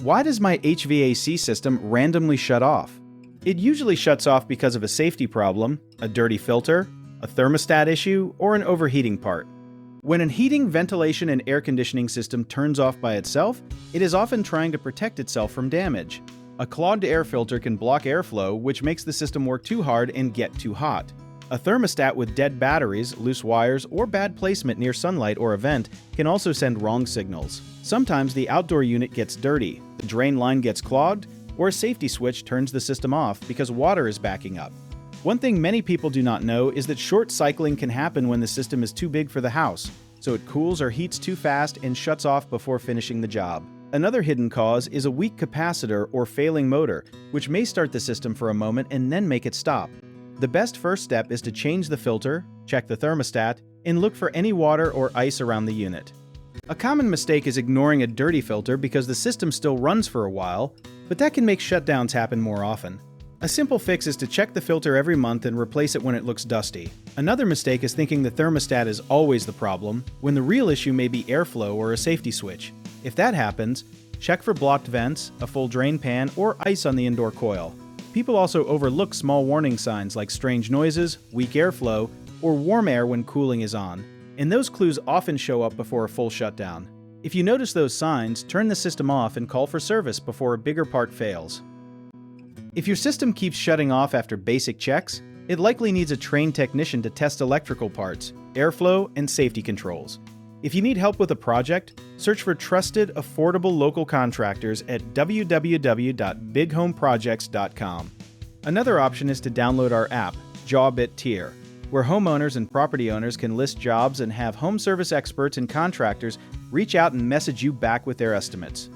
Why does my HVAC system randomly shut off? It usually shuts off because of a safety problem, a dirty filter, a thermostat issue, or an overheating part. When a heating, ventilation, and air conditioning system turns off by itself, it is often trying to protect itself from damage. A clogged air filter can block airflow, which makes the system work too hard and get too hot. A thermostat with dead batteries, loose wires, or bad placement near sunlight or a vent can also send wrong signals. Sometimes the outdoor unit gets dirty, the drain line gets clogged, or a safety switch turns the system off because water is backing up. One thing many people do not know is that short cycling can happen when the system is too big for the house, so it cools or heats too fast and shuts off before finishing the job. Another hidden cause is a weak capacitor or failing motor, which may start the system for a moment and then make it stop. The best first step is to change the filter, check the thermostat, and look for any water or ice around the unit. A common mistake is ignoring a dirty filter because the system still runs for a while, but that can make shutdowns happen more often. A simple fix is to check the filter every month and replace it when it looks dusty. Another mistake is thinking the thermostat is always the problem, when the real issue may be airflow or a safety switch. If that happens, check for blocked vents, a full drain pan, or ice on the indoor coil. People also overlook small warning signs like strange noises, weak airflow, or warm air when cooling is on, and those clues often show up before a full shutdown. If you notice those signs, turn the system off and call for service before a bigger part fails. If your system keeps shutting off after basic checks, it likely needs a trained technician to test electrical parts, airflow, and safety controls. If you need help with a project, search for trusted, affordable local contractors at www.bighomeprojects.com. Another option is to download our app, Jawbit Tier, where homeowners and property owners can list jobs and have home service experts and contractors reach out and message you back with their estimates.